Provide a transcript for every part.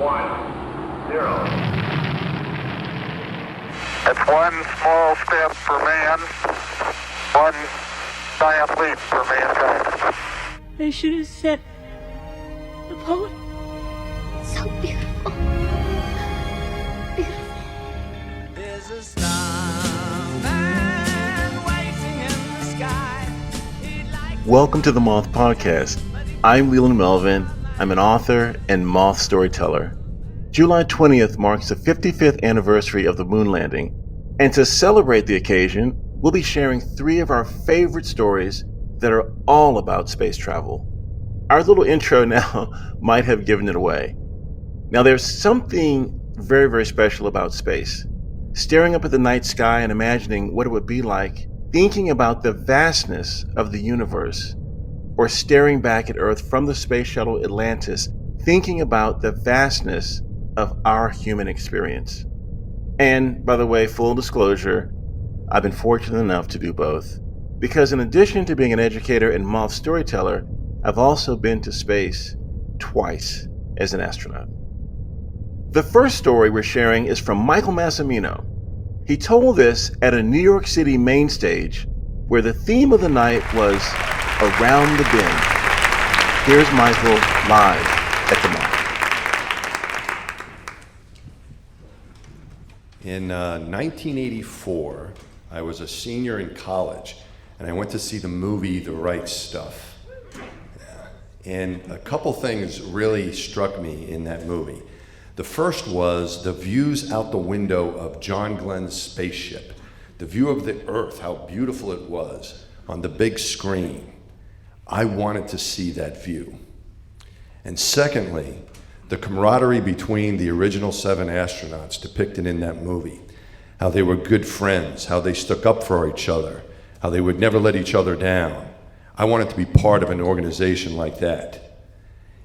It's one small step for man, one giant leap for mankind. I should have said the poem. So beautiful. Beautiful. There's a starman waiting in the sky. Welcome to the Moth Podcast. I'm Leland Melvin. I'm an author and Moth storyteller. July 20th marks the 55th anniversary of the moon landing, and to celebrate the occasion, we'll be sharing 3 of our favorite stories that are all about space travel. Our little intro now might have given it away. Now, there's something very, very special about space. Staring up at the night sky and imagining what it would be like, thinking about the vastness of the universe, or staring back at Earth from the space shuttle Atlantis, thinking about the vastness of our human experience. And by the way, full disclosure, I've been fortunate enough to do both, because in addition to being an educator and Moth storyteller, I've also been to space twice as an astronaut. The first story we're sharing is from Michael Massimino. He told this at a New York City main stage where the theme of the night was Around the Bend. Here's Michael live at the Moth. In 1984, I was a senior in college, and I went to see the movie The Right Stuff. And a couple things really struck me in that movie. The first was the views out the window of John Glenn's spaceship, the view of the Earth, how beautiful it was on the big screen. I wanted to see that view. And secondly, the camaraderie between the original 7 astronauts depicted in that movie, how they were good friends, how they stuck up for each other, how they would never let each other down. I wanted to be part of an organization like that.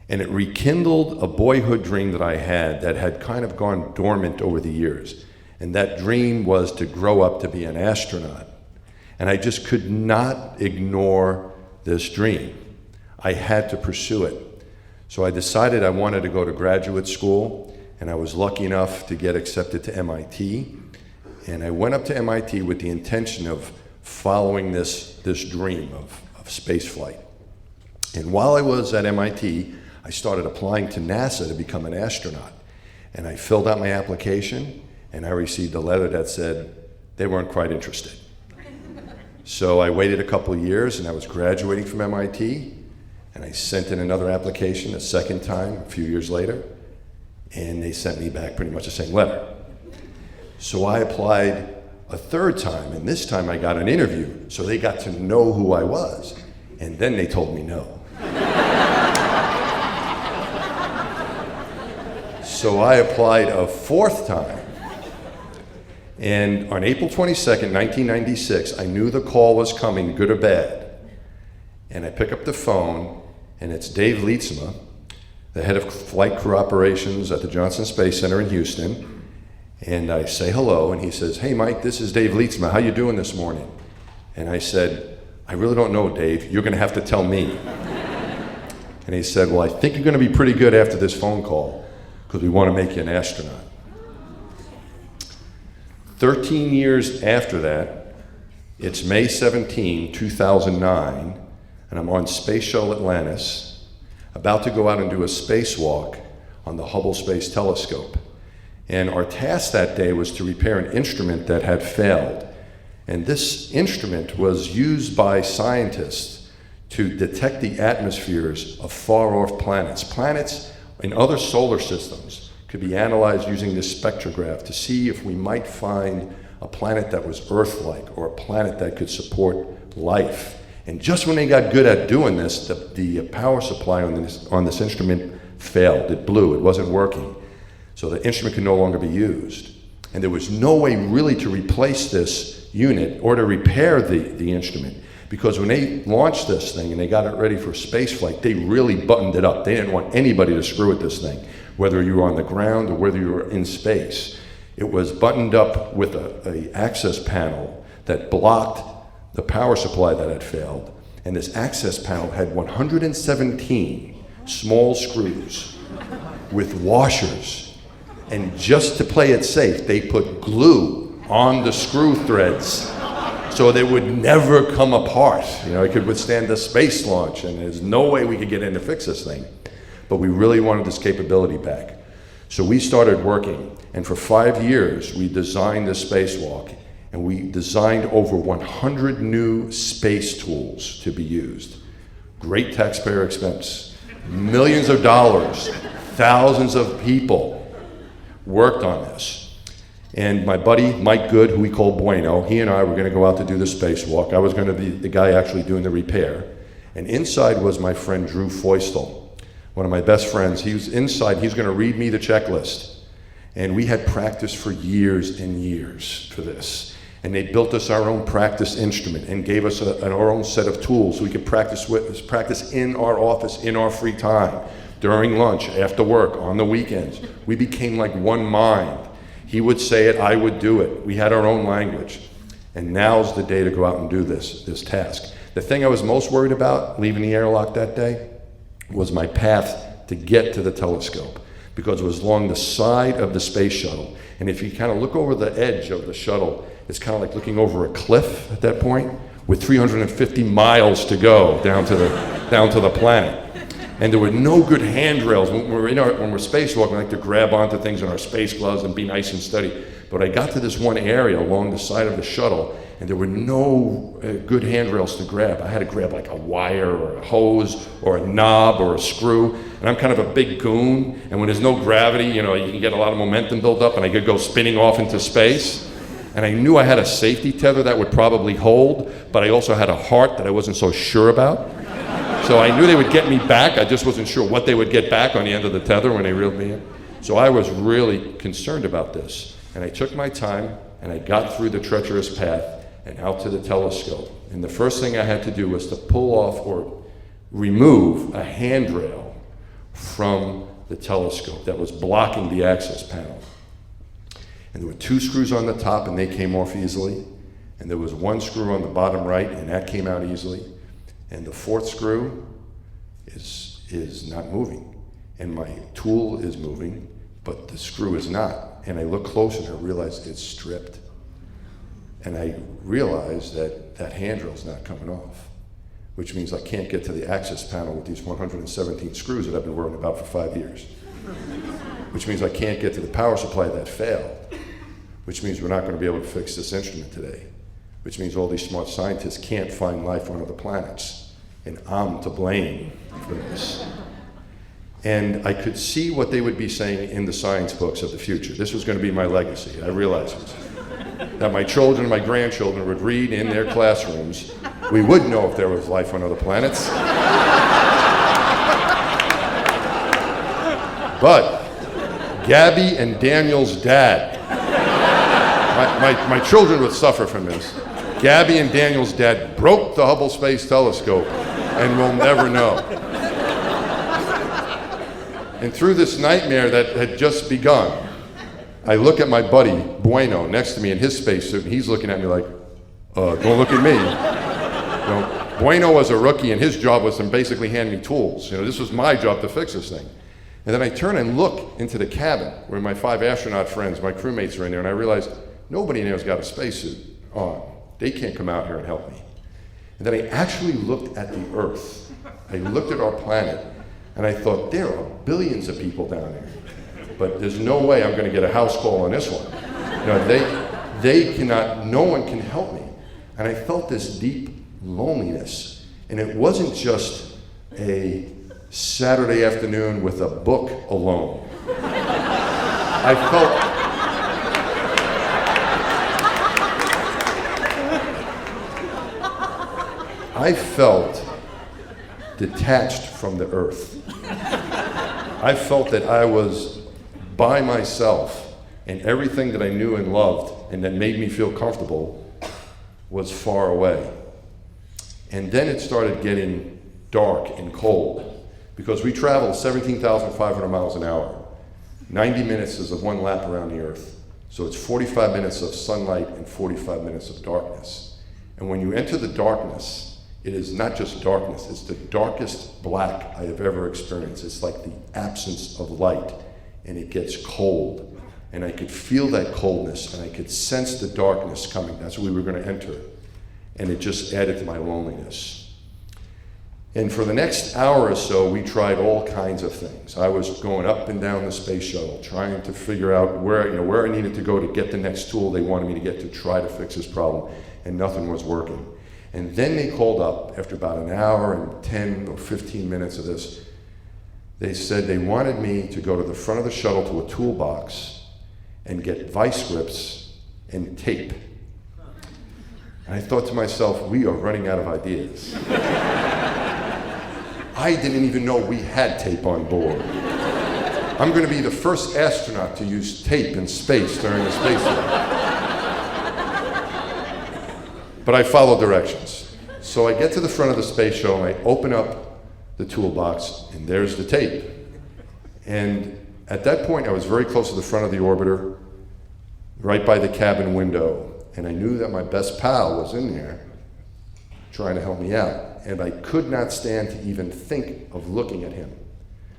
And it rekindled a boyhood dream that I had kind of gone dormant over the years. And that dream was to grow up to be an astronaut. And I just could not ignore this dream. I had to pursue it. So I decided I wanted to go to graduate school, and I was lucky enough to get accepted to MIT. And I went up to MIT with the intention of following this dream of space flight. And while I was at MIT, I started applying to NASA to become an astronaut. And I filled out my application, and I received a letter that said they weren't quite interested. So I waited a couple of years, and I was graduating from MIT, and I sent in another application a second time a few years later, and they sent me back pretty much the same letter. So I applied a third time, and this time I got an interview, so they got to know who I was, and then they told me no. So I applied a fourth time, and on April 22nd, 1996, I knew the call was coming, good or bad. And I pick up the phone, and it's Dave Leetsma, the head of flight crew operations at the Johnson Space Center in Houston. And I say hello, and he says, "Hey Mike, this is Dave Leetsma, how you doing this morning?" And I said, "I really don't know, Dave, you're gonna have to tell me." And he said, "Well, I think you're gonna be pretty good after this phone call, because we wanna make you an astronaut." 13 years after that, it's May 17, 2009, and I'm on Space Shuttle Atlantis, about to go out and do a spacewalk on the Hubble Space Telescope. And our task that day was to repair an instrument that had failed. And this instrument was used by scientists to detect the atmospheres of far-off planets. Planets in other solar systems could be analyzed using this spectrograph to see if we might find a planet that was Earth-like or a planet that could support life. And just when they got good at doing this, the power supply on this instrument failed. It blew. It wasn't working. So the instrument could no longer be used. And there was no way really to replace this unit or to repair the instrument, because when they launched this thing and they got it ready for space flight, they really buttoned it up. They didn't want anybody to screw with this thing, whether you were on the ground or whether you were in space. It was buttoned up with a access panel that blocked the power supply that had failed. And this access panel had 117 small screws with washers. And just to play it safe, they put glue on the screw threads so they would never come apart. You know, it could withstand a space launch, and there's no way we could get in to fix this thing. But we really wanted this capability back. So we started working, and for 5 years, we designed this spacewalk, and we designed over 100 new space tools to be used. Great taxpayer expense, millions of dollars, thousands of people worked on this. And my buddy, Mike Good, who we call Bueno, he and I were gonna go out to do the spacewalk. I was gonna be the guy actually doing the repair. And inside was my friend Drew Feustel, one of my best friends. He was inside, he's gonna read me the checklist. And we had practiced for years and years for this. And they built us our own practice instrument and gave us our own set of tools so we could practice in our office, in our free time, during lunch, after work, on the weekends. We became like one mind. He would say it, I would do it. We had our own language. And now's the day to go out and do this task. The thing I was most worried about leaving the airlock that day was my path to get to the telescope, because it was along the side of the space shuttle. And if you kind of look over the edge of the shuttle, it's kind of like looking over a cliff at that point, with 350 miles to go down to the planet. And there were no good handrails. When we're spacewalking, we like to grab onto things in our space gloves and be nice and steady. But I got to this one area along the side of the shuttle, and there were no good handrails to grab. I had to grab like a wire or a hose or a knob or a screw. And I'm kind of a big goon, and when there's no gravity, you know, you can get a lot of momentum built up, and I could go spinning off into space. And I knew I had a safety tether that would probably hold, but I also had a heart that I wasn't so sure about. So I knew they would get me back. I just wasn't sure what they would get back on the end of the tether when they reeled me in. So I was really concerned about this. And I took my time, and I got through the treacherous path and out to the telescope. And the first thing I had to do was to pull off or remove a handrail from the telescope that was blocking the access panel. And there were 2 screws on the top, and they came off easily. And there was 1 screw on the bottom right, and that came out easily. And the 4th screw is not moving. And my tool is moving, but the screw is not. And I look closer and I realize it's stripped. And I realize that that handrail's not coming off, which means I can't get to the access panel with these 117 screws that I've been worrying about for 5 years. Which means I can't get to the power supply that failed. Which means we're not going to be able to fix this instrument today. Which means all these smart scientists can't find life on other planets. And I'm to blame for this. And I could see what they would be saying in the science books of the future. This was going to be my legacy. I realized it. That my children and my grandchildren would read in their classrooms. We would know if there was life on other planets. But Gabby and Daniel's dad, my children would suffer from this. Gabby and Daniel's dad broke the Hubble Space Telescope, and we'll never know. And through this nightmare that had just begun, I look at my buddy, Bueno, next to me in his spacesuit, and he's looking at me like, don't look at me. You know, Bueno was a rookie, and his job was to basically hand me tools. You know, this was my job to fix this thing. And then I turn and look into the cabin where my 5 astronaut friends, my crewmates are in there, and I realize nobody in there has got a spacesuit on. They can't come out here and help me. And then I actually looked at the Earth. I looked at our planet, and I thought, there are billions of people down there. But there's no way I'm going to get a house call on this one. You know, they cannot, no one can help me. And I felt this deep loneliness. And it wasn't just a Saturday afternoon with a book alone. I felt detached from the earth. I felt that I was by myself, and everything that I knew and loved and that made me feel comfortable was far away. And then it started getting dark and cold, because we traveled 17,500 miles an hour. 90 minutes is a 1 lap around the Earth. So it's 45 minutes of sunlight and 45 minutes of darkness. And when you enter the darkness, It is not just darkness, it's the darkest black I have ever experienced. It's like the absence of light, and it gets cold. And I could feel that coldness, and I could sense the darkness coming. That's where we were going to enter. And it just added to my loneliness. And for the next hour or so, we tried all kinds of things. I was going up and down the space shuttle, trying to figure out where I needed to go to get the next tool they wanted me to get to try to fix this problem, and nothing was working. And then they called up, after about an hour and 10 or 15 minutes of this, they said they wanted me to go to the front of the shuttle to a toolbox and get vice grips and tape. And I thought to myself, we are running out of ideas. I didn't even know we had tape on board. I'm going to be the first astronaut to use tape in space during a space flight. But I followed directions. So I get to the front of the space shuttle and I open up the toolbox, and there's the tape. And at that point, I was very close to the front of the orbiter, right by the cabin window. And I knew that my best pal was in there trying to help me out. And I could not stand to even think of looking at him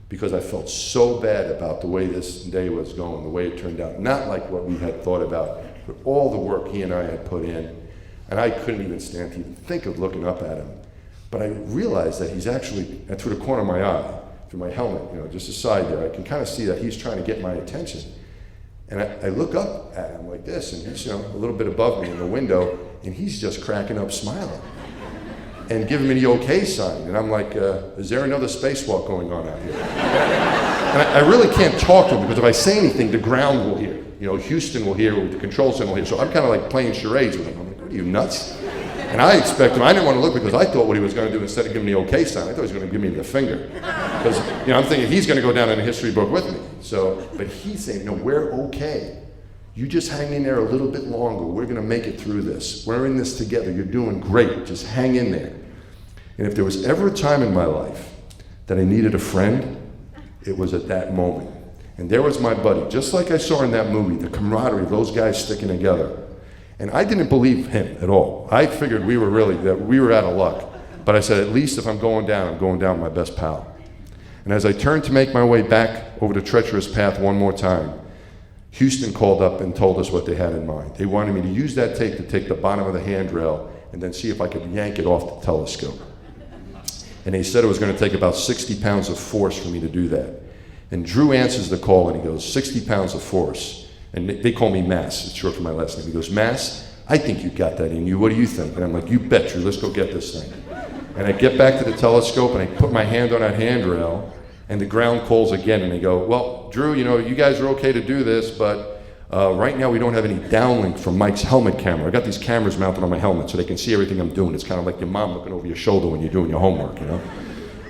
because I felt so bad about the way this day was going, the way it turned out. Not like what we had thought about, but all the work he and I had put in. And I couldn't even stand to even think of looking up at him. But I realized that he's actually, through the corner of my eye, through my helmet, just aside there, I can kind of see that he's trying to get my attention. And I look up at him like this, and he's a little bit above me in the window, and he's just cracking up smiling and giving me the okay sign. And I'm like, is there another spacewalk going on out here? And I really can't talk to him because if I say anything, the ground will hear. Houston will hear, the control center will hear. So I'm kind of like playing charades with him. I'm like, what are you, nuts? And I expect him, I didn't want to look because I thought what he was going to do instead of giving me the okay sign, I thought he was going to give me the finger. Because, I'm thinking he's going to go down in the history book with me. But he's saying, no, we're okay. You just hang in there a little bit longer. We're going to make it through this. We're in this together. You're doing great. Just hang in there. And if there was ever a time in my life that I needed a friend, it was at that moment. And there was my buddy, just like I saw in that movie, the camaraderie of those guys sticking together. And I didn't believe him at all. I figured we were out of luck. But I said, at least if I'm going down with my best pal. And as I turned to make my way back over the treacherous path one more time, Houston called up and told us what they had in mind. They wanted me to use that tape to take the bottom of the handrail and then see if I could yank it off the telescope. And they said it was going to take about 60 pounds of force for me to do that. And Drew answers the call and he goes, 60 pounds of force. And they call me Mass, it's short for my last name. He goes, Mass, I think you got that in you. What do you think? And I'm like, you bet, Drew, let's go get this thing. And I get back to the telescope and I put my hand on that handrail and the ground calls again and they go, well, Drew, you guys are okay to do this, but right now we don't have any downlink from Mike's helmet camera. I got these cameras mounted on my helmet so they can see everything I'm doing. It's kind of like your mom looking over your shoulder when you're doing your homework,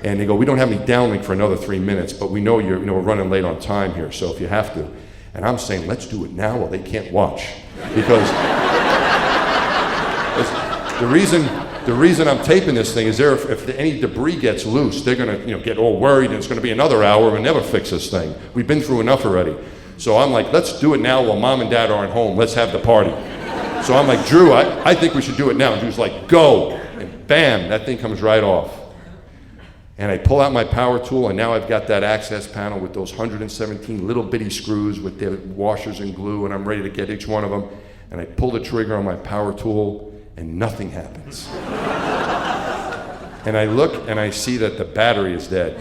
And they go, we don't have any downlink for another 3 minutes, but we know we're running late on time here, so if you have to. And I'm saying, let's do it now while they can't watch. Because the reason I'm taping this thing is if any debris gets loose, they're gonna get all worried and it's gonna be another hour and we'll never fix this thing. We've been through enough already. So I'm like, let's do it now while mom and dad aren't home. Let's have the party. So I'm like, Drew, I think we should do it now. And Drew's like, go. And bam, that thing comes right off. And I pull out my power tool, and now I've got that access panel with those 117 little bitty screws with their washers and glue, and I'm ready to get each one of them. And I pull the trigger on my power tool, and nothing happens. And I look, and I see that the battery is dead.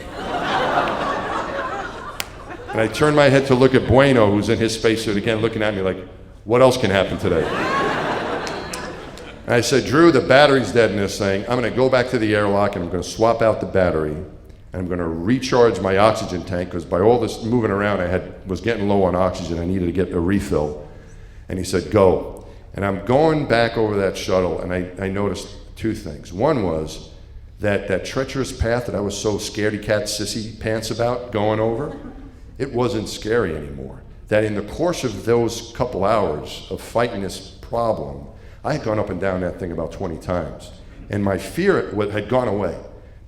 And I turn my head to look at Bueno, who's in his spacesuit again, looking at me like, what else can happen today? And I said, Drew, the battery's dead in this thing. I'm going to go back to the airlock and I'm going to swap out the battery and I'm going to recharge my oxygen tank because by all this moving around was getting low on oxygen. I needed to get a refill. And he said, go. And I'm going back over that shuttle and I noticed two things. One was that treacherous path that I was so scaredy cat sissy pants about going over, it wasn't scary anymore. That in the course of those couple hours of fighting this problem, I had gone up and down that thing about 20 times. And my fear had gone away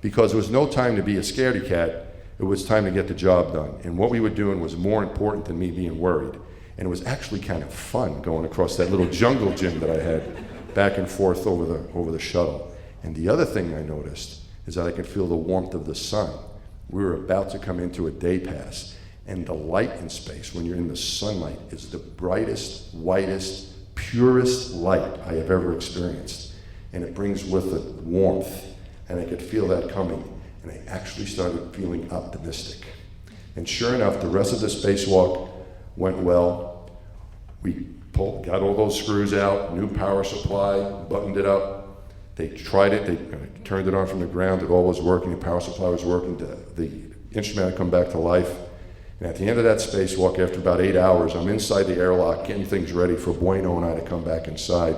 because there was no time to be a scaredy cat. It was time to get the job done. And what we were doing was more important than me being worried. And it was actually kind of fun going across that little jungle gym that I had back and forth over the shuttle. And the other thing I noticed is that I could feel the warmth of the sun. We were about to come into a day pass, and the light in space, when you're in the sunlight, is the brightest, whitest, purest light I have ever experienced. And it brings with it warmth, and I could feel that coming, and I actually started feeling optimistic. And sure enough, the rest of the spacewalk went well. We got all those screws out, new power supply, buttoned it up. They tried it, they turned it on from the ground, it all was working, the power supply was working, the instrument had come back to life. And at the end of that spacewalk, after about 8 hours, I'm inside the airlock getting things ready for Bueno and I to come back inside.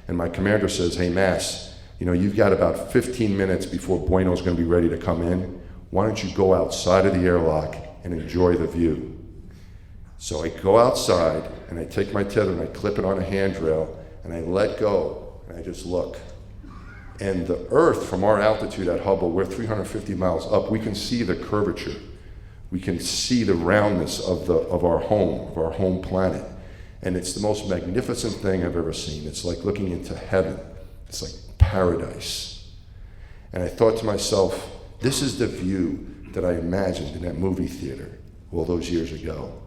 And my commander says, hey, Mass, you've got about 15 minutes before Bueno's going to be ready to come in. Why don't you go outside of the airlock and enjoy the view? So I go outside, and I take my tether, and I clip it on a handrail, and I let go, and I just look. And the Earth, from our altitude at Hubble, we're 350 miles up, we can see the curvature. We can see the roundness of our home planet. And it's the most magnificent thing I've ever seen. It's like looking into heaven. It's like paradise. And I thought to myself, this is the view that I imagined in that movie theater all those years ago.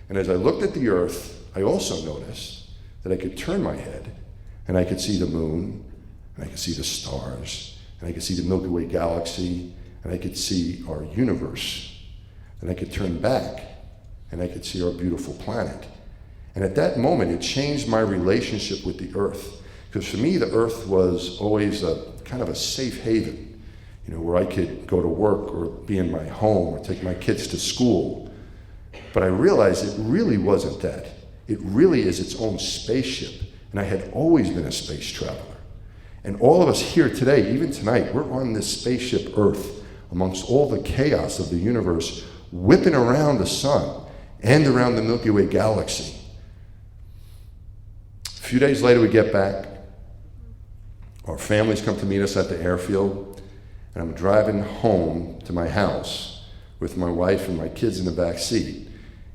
And as I looked at the Earth, I also noticed that I could turn my head, and I could see the moon, and I could see the stars, and I could see the Milky Way galaxy, and I could see our universe. And I could turn back, and I could see our beautiful planet. And at that moment, it changed my relationship with the Earth. Because for me, the Earth was always a kind of a safe haven, where I could go to work or be in my home or take my kids to school. But I realized it really wasn't that. It really is its own spaceship. And I had always been a space traveler. And all of us here today, even tonight, we're on this spaceship Earth amongst all the chaos of the universe, whipping around the sun and around the Milky Way galaxy. A few days later, we get back. Our families come to meet us at the airfield, and I'm driving home to my house with my wife and my kids in the back seat.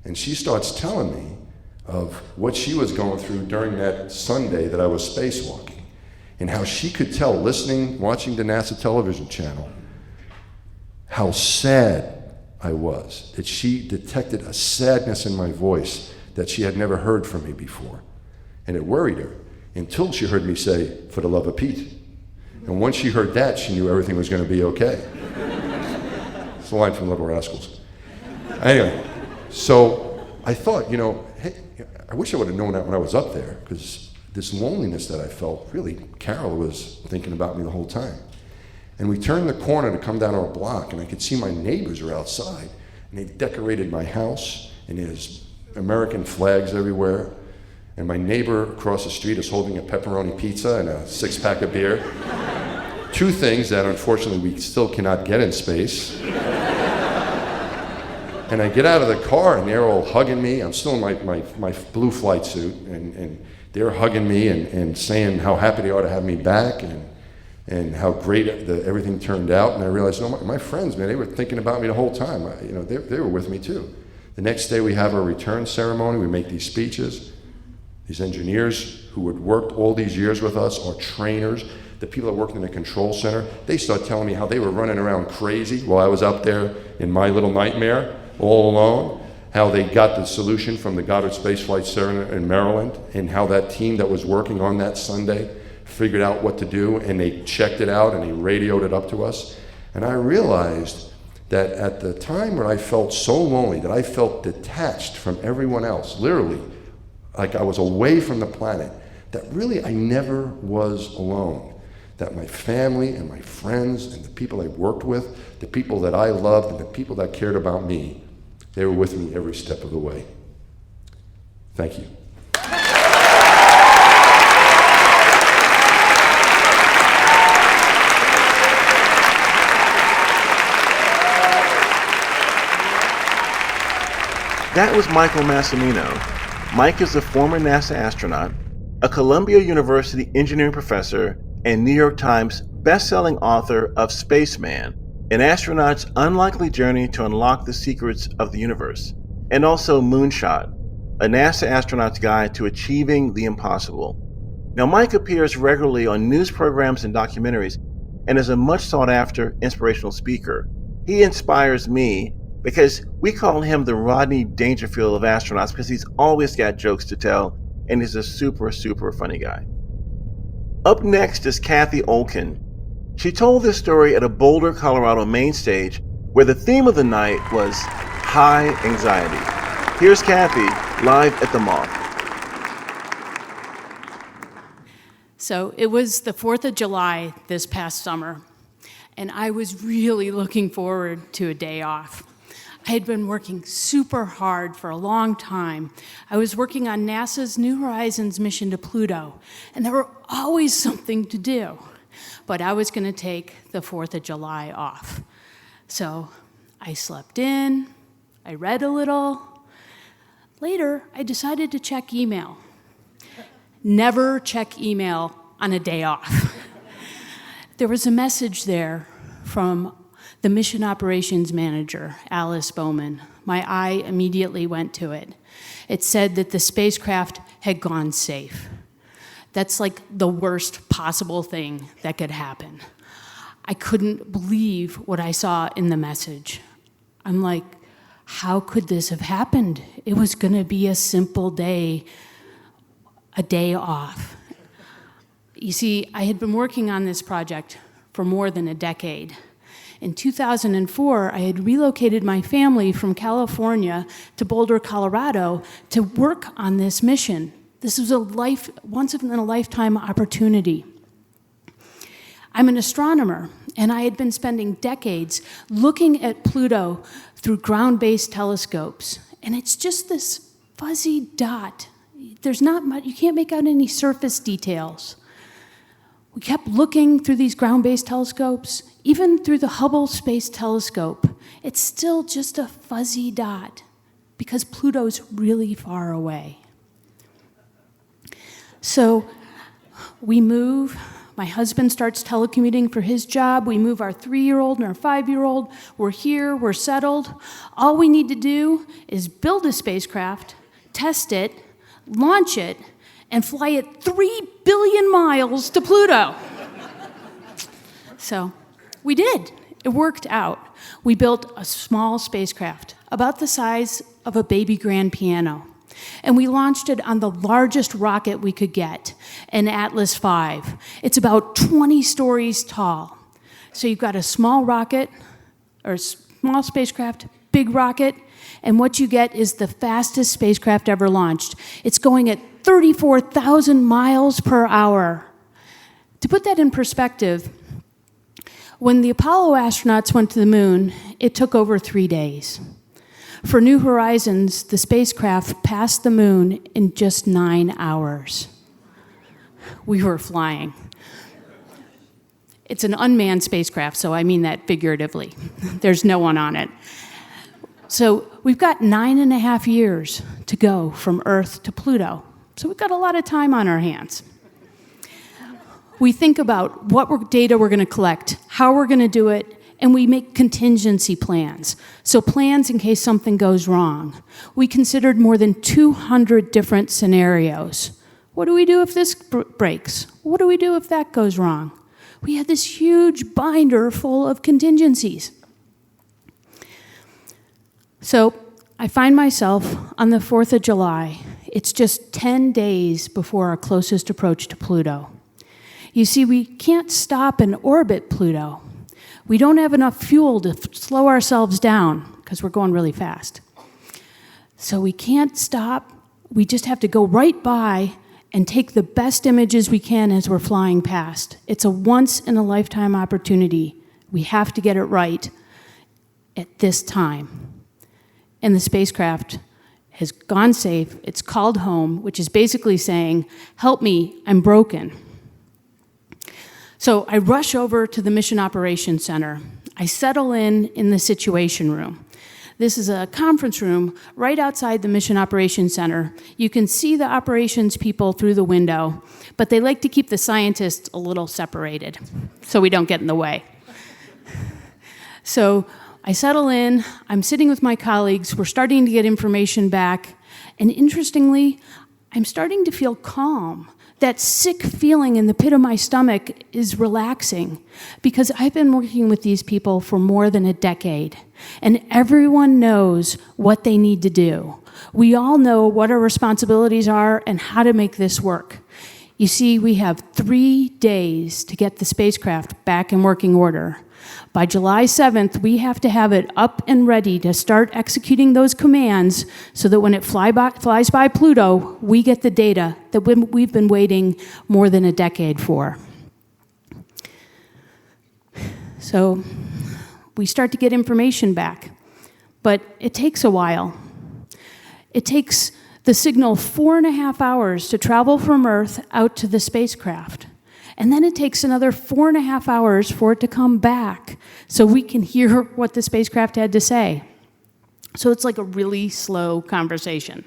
And she starts telling me of what she was going through during that Sunday that I was spacewalking, and how she could tell, watching the NASA television channel, how sad I was, that she detected a sadness in my voice that she had never heard from me before. And it worried her until she heard me say, for the love of Pete. And once she heard that, she knew everything was going to be okay. It's a line from Little Rascals. Anyway, so I thought, hey, I wish I would have known that when I was up there, because this loneliness that I felt, really, Carol was thinking about me the whole time. And we turned the corner to come down our block, and I could see my neighbors are outside, and they've decorated my house, and there's American flags everywhere. And my neighbor across the street is holding a pepperoni pizza and a 6-pack of beer. Two things that unfortunately we still cannot get in space. And I get out of the car, and they're all hugging me. I'm still in my blue flight suit, and they're hugging me and saying how happy they are to have me back, and how great everything turned out. And I realized, my friends, man, they were thinking about me the whole time. They were with me too. The next day we have our return ceremony. We make these speeches. These engineers who had worked all these years with us, our trainers, the people that worked in the control center, they start telling me how they were running around crazy while I was up there in my little nightmare, all alone, how they got the solution from the Goddard Space Flight Center in Maryland, and how that team that was working on that Sunday figured out what to do, and they checked it out, and they radioed it up to us. And I realized that at the time when I felt so lonely, that I felt detached from everyone else, literally, like I was away from the planet, that really I never was alone. That my family and my friends and the people I worked with, the people that I loved and the people that cared about me, they were with me every step of the way. Thank you. That was Michael Massimino. Mike is a former NASA astronaut, a Columbia University engineering professor, and New York Times best-selling author of Spaceman, an astronaut's unlikely journey to unlock the secrets of the universe, and also Moonshot, a NASA astronaut's guide to achieving the impossible. Now, Mike appears regularly on news programs and documentaries, and is a much sought after inspirational speaker. He inspires me because we call him the Rodney Dangerfield of astronauts because he's always got jokes to tell and he's a super, super funny guy. Up next is Cathy Olkin. She told this story at a Boulder, Colorado main stage where the theme of the night was high anxiety. Here's Cathy live at the Moth. So it was the 4th of July this past summer, and I was really looking forward to a day off. I had been working super hard for a long time. I was working on NASA's New Horizons mission to Pluto, and there were always something to do. But I was going to take the 4th of July off. So I slept in, I read a little. Later, I decided to check email. Never check email on a day off. There was a message there from the mission operations manager, Alice Bowman. My eye immediately went to it. It said that the spacecraft had gone safe. That's like the worst possible thing that could happen. I couldn't believe what I saw in the message. I'm like, how could this have happened? It was going to be a simple day, a day off. You see, I had been working on this project for more than a decade. In 2004, I had relocated my family from California to Boulder, Colorado to work on this mission. This was a once-in-a-lifetime opportunity. I'm an astronomer, and I had been spending decades looking at Pluto through ground-based telescopes, and it's just this fuzzy dot. There's not much, you can't make out any surface details. We kept looking through these ground-based telescopes, even through the Hubble Space Telescope. It's still just a fuzzy dot because Pluto's really far away. So we move. My husband starts telecommuting for his job. We move our 3-year-old and our 5-year-old. We're here, we're settled. All we need to do is build a spacecraft, test it, launch it, and fly it 3 billion miles to Pluto. So we did. It worked out. We built a small spacecraft, about the size of a baby grand piano. And we launched it on the largest rocket we could get, an Atlas V. It's about 20 stories tall. So you've got a small rocket, or small spacecraft, big rocket, and what you get is the fastest spacecraft ever launched. It's going at 34,000 miles per hour. To put that in perspective, when the Apollo astronauts went to the moon, it took over 3 days. For New Horizons, the spacecraft passed the moon in just 9 hours. We were flying. It's an unmanned spacecraft, so I mean that figuratively. There's no one on it. So we've got 9.5 years to go from Earth to Pluto. So we've got a lot of time on our hands. We think about what data we're going to collect, how we're going to do it, and we make contingency plans. So plans in case something goes wrong. We considered more than 200 different scenarios. What do we do if this breaks? What do we do if that goes wrong? We had this huge binder full of contingencies. So I find myself on the 4th of July. It's just 10 days before our closest approach to Pluto. You see, we can't stop and orbit Pluto. We don't have enough fuel to slow ourselves down because we're going really fast. So we can't stop. We just have to go right by and take the best images we can as we're flying past. It's a once-in-a-lifetime opportunity. We have to get it right at this time. And the spacecraft has gone safe. It's called home, which is basically saying, help me, I'm broken. So I rush over to the Mission Operations Center. I settle in the Situation Room. This is a conference room right outside the Mission Operations Center. You can see the operations people through the window, but they like to keep the scientists a little separated so we don't get in the way. So I settle in. I'm sitting with my colleagues. We're starting to get information back. And interestingly, I'm starting to feel calm. that sick feeling in the pit of my stomach is relaxing because I've been working with these people for more than a decade, and everyone knows what they need to do. We all know what our responsibilities are and how to make this work. You see, we have 3 days to get the spacecraft back in working order. By July 7th, we have to have it up and ready to start executing those commands so that when it flies by Pluto, we get the data that we've been waiting more than a decade for. So we start to get information back, but it takes a while. It takes the signal 4.5 hours to travel from Earth out to the spacecraft. And then it takes another 4.5 hours for it to come back so we can hear what the spacecraft had to say. So it's like a really slow conversation.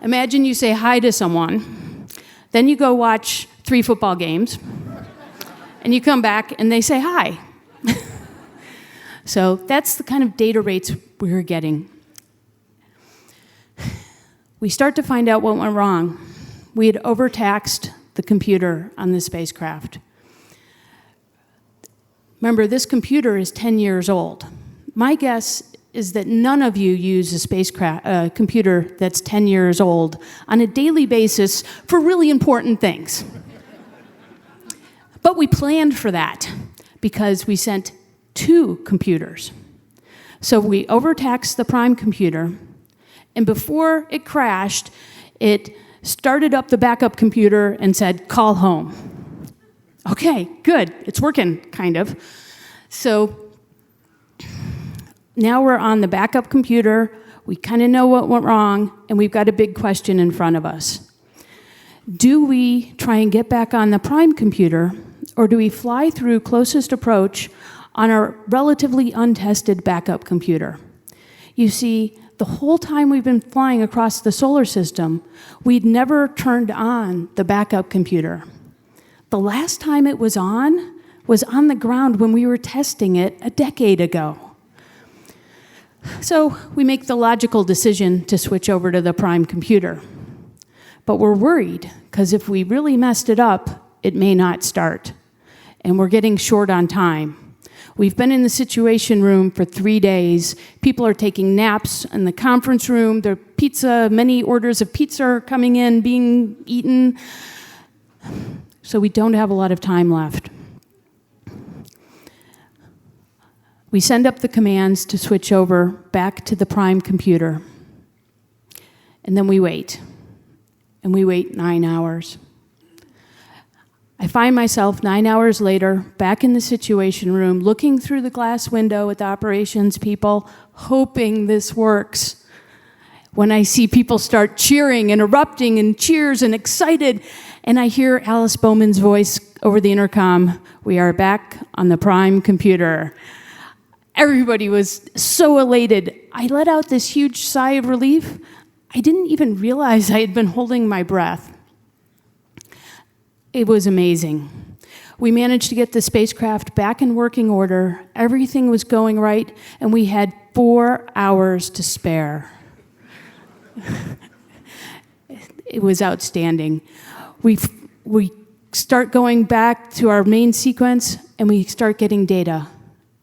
Imagine you say hi to someone, then you go watch 3 football games, and you come back and they say hi. So that's the kind of data rates we were getting. We start to find out what went wrong. We had overtaxed the computer on the spacecraft. Remember, this computer is 10 years old. My guess is that none of you use a computer that's 10 years old on a daily basis for really important things. But we planned for that because we sent 2 computers. So we overtaxed the prime computer, and before it crashed, it started up the backup computer and said, "Call home." Okay, good. It's working, kind of. So now we're on the backup computer. We kind of know what went wrong, and we've got a big question in front of us. Do we try and get back on the prime computer, or do we fly through closest approach on our relatively untested backup computer? You see, the whole time we've been flying across the solar system, we'd never turned on the backup computer. The last time it was on the ground when we were testing it a decade ago. So we make the logical decision to switch over to the prime computer. But we're worried, because if we really messed it up, it may not start. And we're getting short on time. We've been in the situation room for 3 days. People are taking naps in the conference room. Many orders of pizza are coming in, being eaten. So we don't have a lot of time left. We send up the commands to switch over back to the prime computer. And then we wait. And we wait 9 hours. I find myself 9 hours later back in the situation room, looking through the glass window at the operations people, hoping this works. When I see people start cheering and erupting and cheers and excited, and I hear Alice Bowman's voice over the intercom, "We are back on the prime computer." Everybody was so elated. I let out this huge sigh of relief. I didn't even realize I had been holding my breath. It was amazing. We managed to get the spacecraft back in working order. Everything was going right, and we had 4 hours to spare. It was outstanding. We start going back to our main sequence, and we start getting data.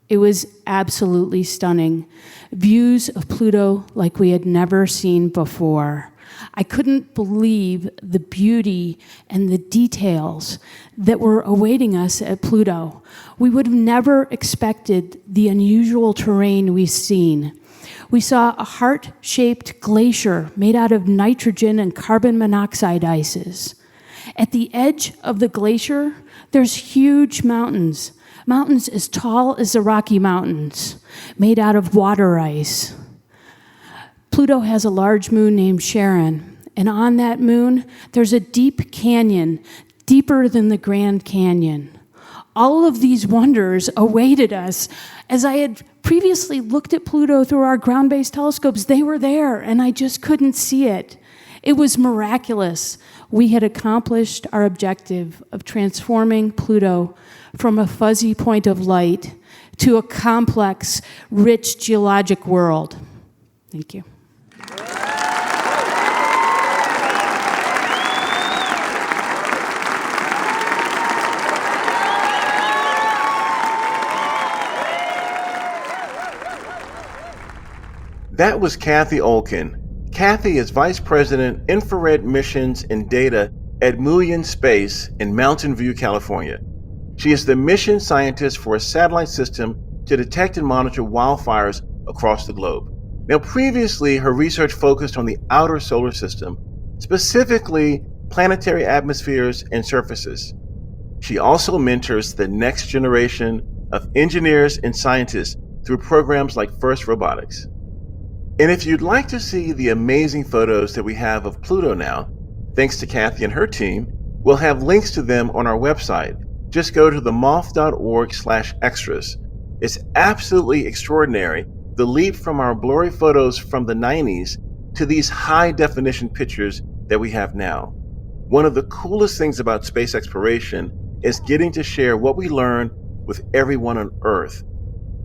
It was absolutely stunning. Views of Pluto like we had never seen before. I couldn't believe the beauty and the details that were awaiting us at Pluto. We would have never expected the unusual terrain we've seen. We saw a heart-shaped glacier made out of nitrogen and carbon monoxide ices. At the edge of the glacier, there's huge mountains as tall as the Rocky Mountains, made out of water ice. Pluto has a large moon named Charon, and on that moon, there's a deep canyon, deeper than the Grand Canyon. All of these wonders awaited us. As I had previously looked at Pluto through our ground-based telescopes, they were there, and I just couldn't see it. It was miraculous. We had accomplished our objective of transforming Pluto from a fuzzy point of light to a complex, rich geologic world. Thank you. That was Cathy Olkin. Cathy is Vice President, Infrared Missions and Data at Hubble Space in Mountain View, California. She is the mission scientist for a satellite system to detect and monitor wildfires across the globe. Now, previously, her research focused on the outer solar system, specifically planetary atmospheres and surfaces. She also mentors the next generation of engineers and scientists through programs like FIRST Robotics. And if you'd like to see the amazing photos that we have of Pluto now, thanks to Cathy and her team, we'll have links to them on our website. Just go to themoth.org/extras. It's absolutely extraordinary, the leap from our blurry photos from the 90s to these high-definition pictures that we have now. One of the coolest things about space exploration is getting to share what we learn with everyone on Earth.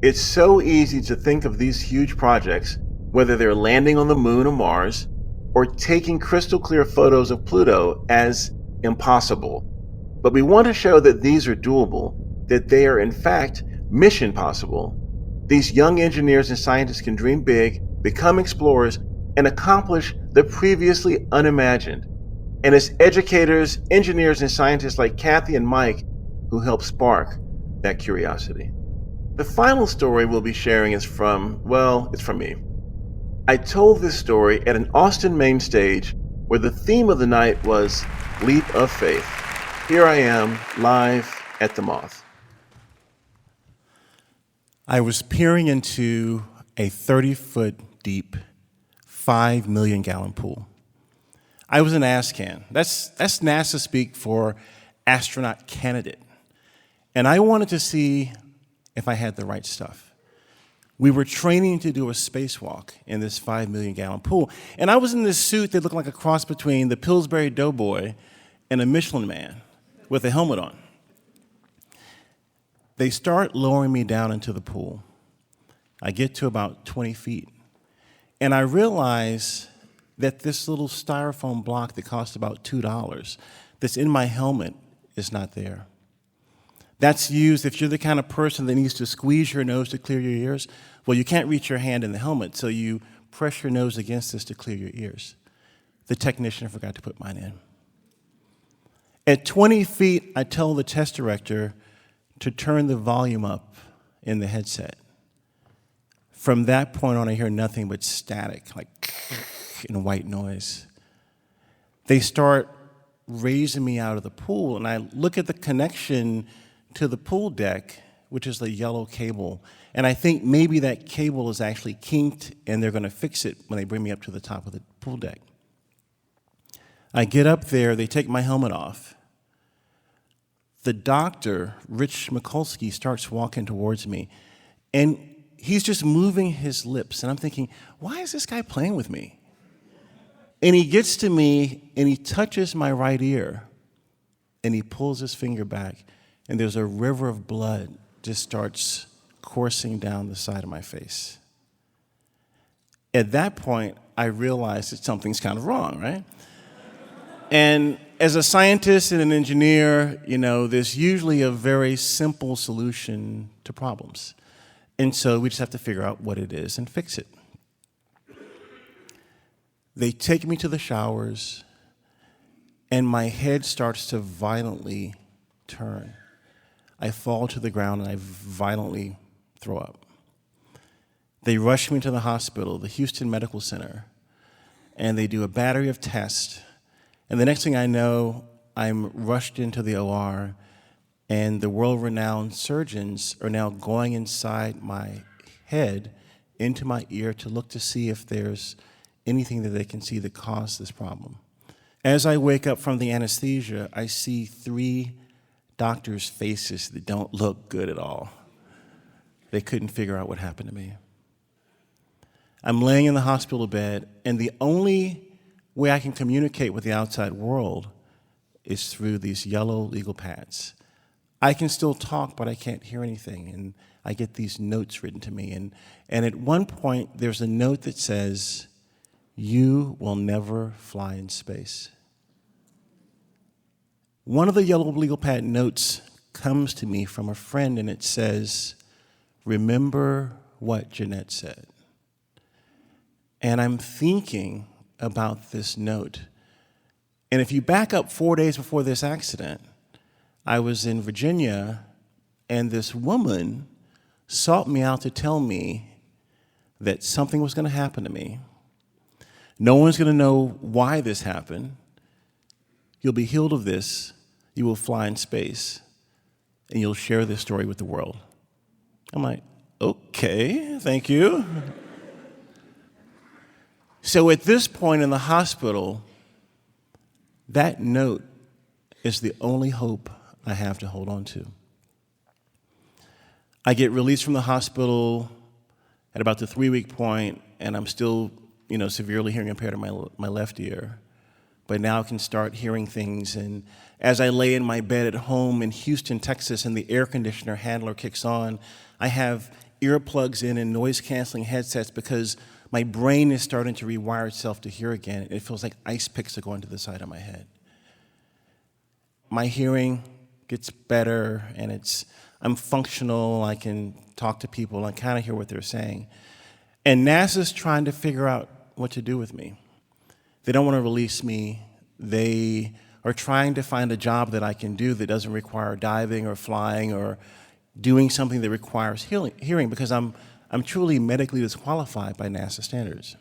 It's so easy to think of these huge projects, whether they're landing on the moon or Mars, or taking crystal clear photos of Pluto, as impossible. But we want to show that these are doable, that they are in fact mission possible. These young engineers and scientists can dream big, become explorers, and accomplish the previously unimagined. And it's educators, engineers, and scientists like Cathy and Mike who help spark that curiosity. The final story we'll be sharing is from me. I told this story at an Austin main stage where the theme of the night was Leap of Faith. Here I am, live at the Moth. I was peering into a 30-foot deep, 5 million gallon pool. I was an ASCAN. That's NASA speak for astronaut candidate. And I wanted to see if I had the right stuff. We were training to do a spacewalk in this 5 million gallon pool. And I was in this suit that looked like a cross between the Pillsbury Doughboy and a Michelin Man with a helmet on. They start lowering me down into the pool. I get to about 20 feet. And I realize that this little styrofoam block that cost about $2 that's in my helmet is not there. That's used if you're the kind of person that needs to squeeze your nose to clear your ears. Well, you can't reach your hand in the helmet, so you press your nose against this to clear your ears. The technician forgot to put mine in. At 20 feet, I tell the test director to turn the volume up in the headset. From that point on, I hear nothing but static, like and white noise. They start raising me out of the pool, and I look at the connection to the pool deck, which is the yellow cable. And I think maybe that cable is actually kinked and they're gonna fix it when they bring me up to the top of the pool deck. I get up there, they take my helmet off. The doctor, Rich Mikulski, starts walking towards me and he's just moving his lips. And I'm thinking, why is this guy playing with me? And he gets to me and he touches my right ear and he pulls his finger back. And there's a river of blood just starts coursing down the side of my face. At that point, I realized that something's kind of wrong, right? And as a scientist and an engineer, there's usually a very simple solution to problems. And so we just have to figure out what it is and fix it. They take me to the showers, and my head starts to violently turn. I fall to the ground and I violently throw up. They rush me to the hospital, the Houston Medical Center, and they do a battery of tests. And the next thing I know, I'm rushed into the OR, and the world-renowned surgeons are now going inside my head, into my ear, to look to see if there's anything that they can see that caused this problem. As I wake up from the anesthesia, I see 3 doctors' faces that don't look good at all. They couldn't figure out what happened to me. I'm laying in the hospital bed, and the only way I can communicate with the outside world is through these yellow legal pads. I can still talk, but I can't hear anything, and I get these notes written to me. And at one point, there's a note that says, "You will never fly in space." One of the yellow legal pad notes comes to me from a friend, and it says, "Remember what Jeanette said." And I'm thinking about this note. And if you back up 4 days before this accident, I was in Virginia, and this woman sought me out to tell me that something was going to happen to me. No one's going to know why this happened. You'll be healed of this. You will fly in space, and you'll share this story with the world. I'm like, okay, thank you. So at this point in the hospital, that note is the only hope I have to hold on to. I get released from the hospital at about the 3-week point, and I'm still, severely hearing impaired in my left ear. But now I can start hearing things, and as I lay in my bed at home in Houston, Texas, and the air conditioner handler kicks on, I have earplugs in and noise-canceling headsets because my brain is starting to rewire itself to hear again. It feels like ice picks are going to the side of my head. My hearing gets better, and I'm functional. I can talk to people. I kind of hear what they're saying. And NASA's trying to figure out what to do with me. They don't want to release me. They are trying to find a job that I can do that doesn't require diving or flying or doing something that requires hearing because I'm truly medically disqualified by NASA standards.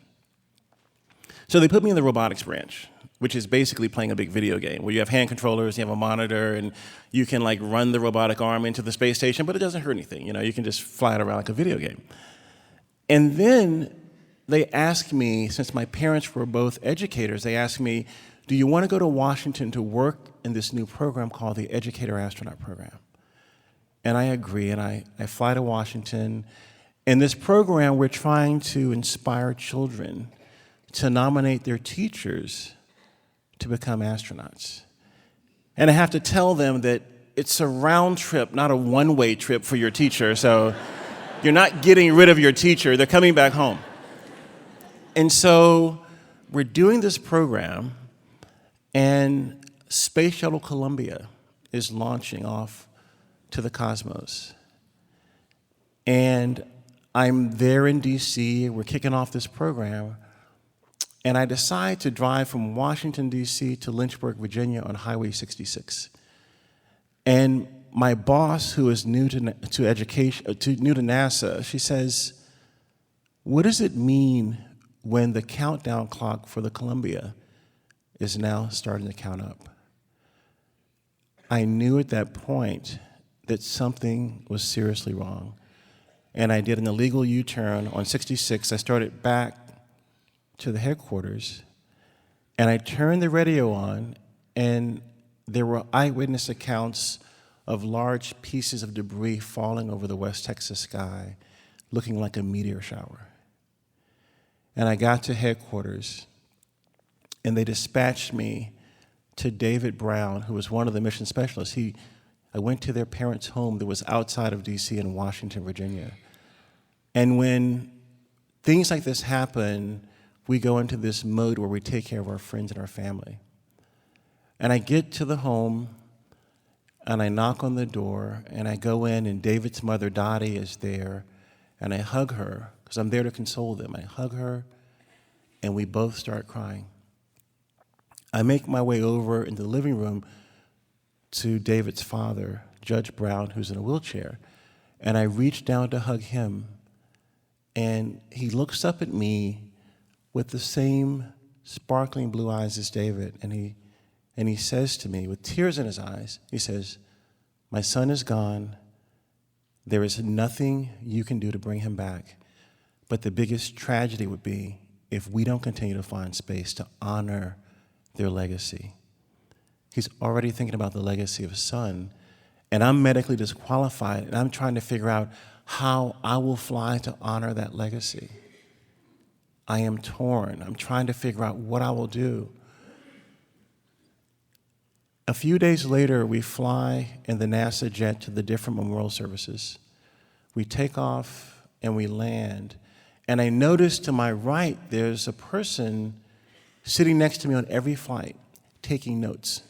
So they put me in the robotics branch, which is basically playing a big video game where you have hand controllers, you have a monitor, and you can run the robotic arm into the space station, but it doesn't hurt anything. You can just fly it around like a video game. And then they asked me, since my parents were both educators, they asked me, do you want to go to Washington to work in this new program called the Educator Astronaut Program? And I agree, and I fly to Washington. In this program, we're trying to inspire children to nominate their teachers to become astronauts. And I have to tell them that it's a round trip, not a one-way trip for your teacher, so you're not getting rid of your teacher, they're coming back home. And so we're doing this program, and Space Shuttle Columbia is launching off to the cosmos. And I'm there in DC, we're kicking off this program, and I decide to drive from Washington, DC to Lynchburg, Virginia on Highway 66. And my boss, who is new to NASA, she says, what does it mean when the countdown clock for the Columbia is now starting to count up? I knew at that point that something was seriously wrong. And I did an illegal U-turn on 66. I started back to the headquarters, and I turned the radio on, and there were eyewitness accounts of large pieces of debris falling over the West Texas sky, looking like a meteor shower. And I got to headquarters, and they dispatched me to David Brown, who was one of the mission specialists. I went to their parents' home that was outside of DC in Washington, Virginia. And when things like this happen, we go into this mode where we take care of our friends and our family. And I get to the home, and I knock on the door, and I go in, and David's mother, Dottie, is there, and I hug her, because I'm there to console them. I hug her, and we both start crying. I make my way over in the living room to David's father, Judge Brown, who's in a wheelchair, and I reach down to hug him, and he looks up at me with the same sparkling blue eyes as David, and he says to me, with tears in his eyes, he says, my son is gone. There is nothing you can do to bring him back, but the biggest tragedy would be if we don't continue to find space to honor their legacy. He's already thinking about the legacy of his son, and I'm medically disqualified, and I'm trying to figure out how I will fly to honor that legacy. I am torn. I'm trying to figure out what I will do. A few days later, we fly in the NASA jet to the different memorial services. We take off and we land. And I notice to my right, there's a person sitting next to me on every flight, taking notes.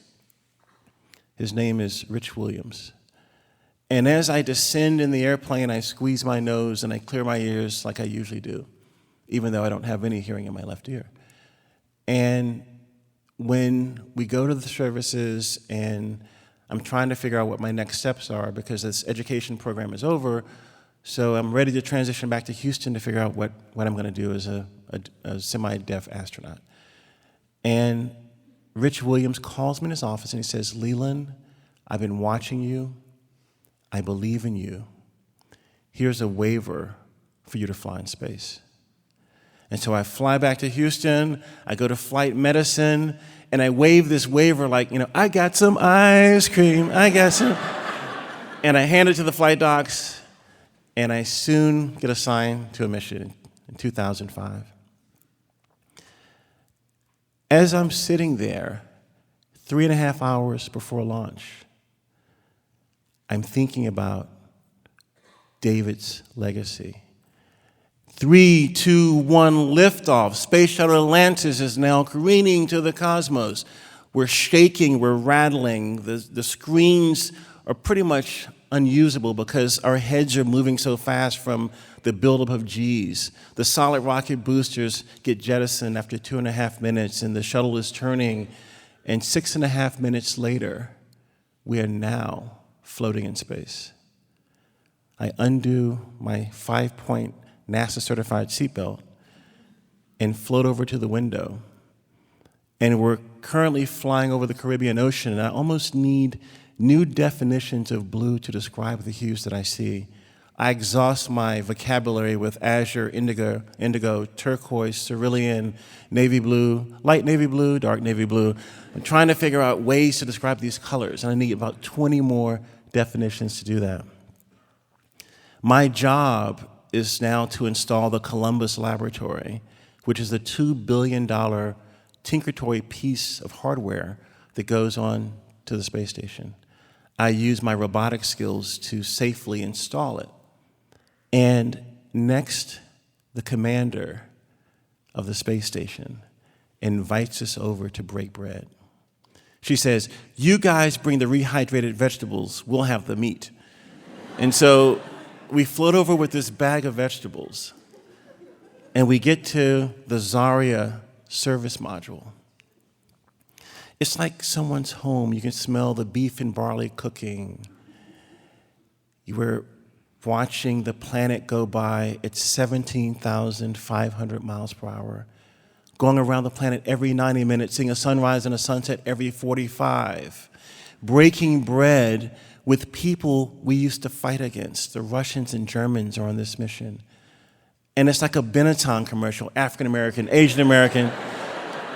His name is Rich Williams. And as I descend in the airplane, I squeeze my nose and I clear my ears like I usually do. even though I don't have any hearing in my left ear. And when we go to the services and I'm trying to figure out what my next steps are because this education program is over, so I'm ready to transition back to Houston to figure out what I'm going to do as a semi-deaf astronaut. And Rich Williams calls me in his office and he says, Leland, I've been watching you. I believe in you. Here's a waiver for you to fly in space. And so I fly back to Houston, I go to flight medicine, and I wave this waiver like, I got some ice cream, I got some. And I hand it to the flight docs, and I soon get assigned to a mission in 2005. As I'm sitting there, 3.5 hours before launch, I'm thinking about David's legacy. 3, 2, 1, liftoff. Space Shuttle Atlantis is now careening to the cosmos. We're shaking, we're rattling. The screens are pretty much unusable because our heads are moving so fast from the buildup of G's. The solid rocket boosters get jettisoned after 2.5 minutes, and the shuttle is turning. And 6.5 minutes later, we are now floating in space. I undo my 5-point NASA-certified seatbelt and float over to the window. And we're currently flying over the Caribbean Ocean, and I almost need new definitions of blue to describe the hues that I see. I exhaust my vocabulary with azure, indigo, turquoise, cerulean, navy blue, light navy blue, dark navy blue. I'm trying to figure out ways to describe these colors, and I need about 20 more definitions to do that. My job is now to install the Columbus Laboratory, which is a $2 billion Tinker Toy piece of hardware that goes on to the space station. I use my robotic skills to safely install it. And next, the commander of the space station invites us over to break bread. She says, you guys bring the rehydrated vegetables, we'll have the meat. And so we float over with this bag of vegetables, and we get to the Zarya service module. It's like someone's home. You can smell the beef and barley cooking. You were watching the planet go by at 17,500 miles per hour, going around the planet every 90 minutes, seeing a sunrise and a sunset every 45, breaking bread with people we used to fight against. The Russians and Germans are on this mission. And it's like a Benetton commercial, African American, Asian American,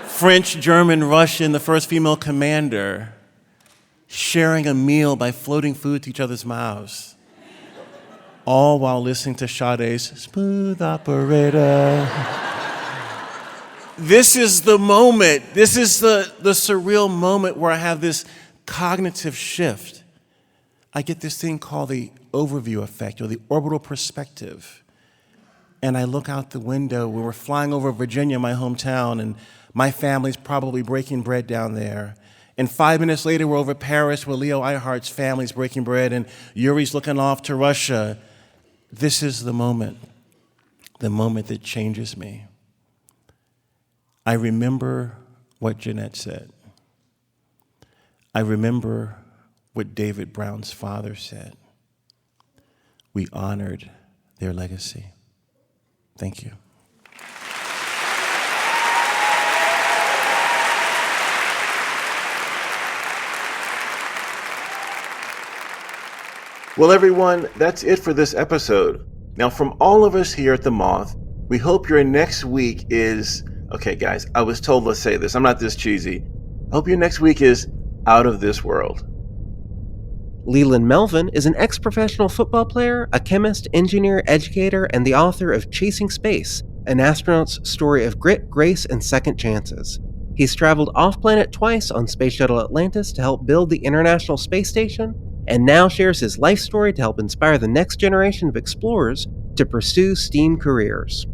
French, German, Russian, the first female commander, sharing a meal by floating food to each other's mouths, all while listening to Sade's Smooth Operator. This is the moment, this is the surreal moment where I have this cognitive shift. I get this thing called the overview effect, or the orbital perspective. And I look out the window when we're flying over Virginia, my hometown, and my family's probably breaking bread down there. And 5 minutes later, we're over Paris where Leo Eilhart's family's breaking bread, and Yuri's looking off to Russia. This is the moment that changes me. I remember what Jeanette said. I remember what David Brown's father said. We honored their legacy. Thank you. Well, everyone, that's it for this episode. Now, from all of us here at The Moth, we hope your next week is... Okay, guys, I was told let's say this. I'm not this cheesy. I hope your next week is out of this world. Leland Melvin is an ex-professional football player, a chemist, engineer, educator, and the author of Chasing Space, an astronaut's story of grit, grace, and second chances. He's traveled off-planet twice on Space Shuttle Atlantis to help build the International Space Station, and now shares his life story to help inspire the next generation of explorers to pursue STEAM careers.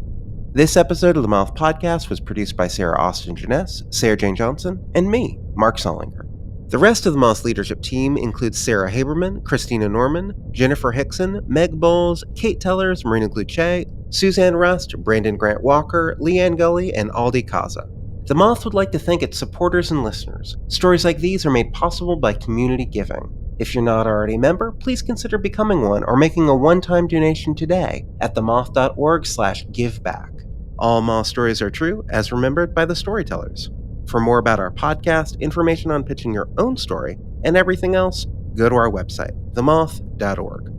This episode of the Moth Podcast was produced by Sarah Austin Jeunesse, Sarah Jane Johnson, and me, Mark Solinger. The rest of the Moth leadership team includes Sarah Haberman, Christina Norman, Jennifer Hickson, Meg Bowles, Kate Tellers, Marina Gluchet, Suzanne Rust, Brandon Grant Walker, Leanne Gully, and Aldi Kaza. The Moth would like to thank its supporters and listeners. Stories like these are made possible by community giving. If you're not already a member, please consider becoming one or making a one-time donation today at themoth.org/giveback. All Moth stories are true, as remembered by the Storytellers. For more about our podcast, information on pitching your own story, and everything else, go to our website, themoth.org.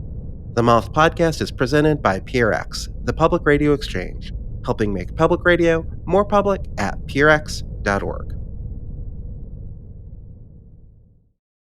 The Moth podcast is presented by PRX, the Public Radio Exchange, helping make public radio more public at prx.org.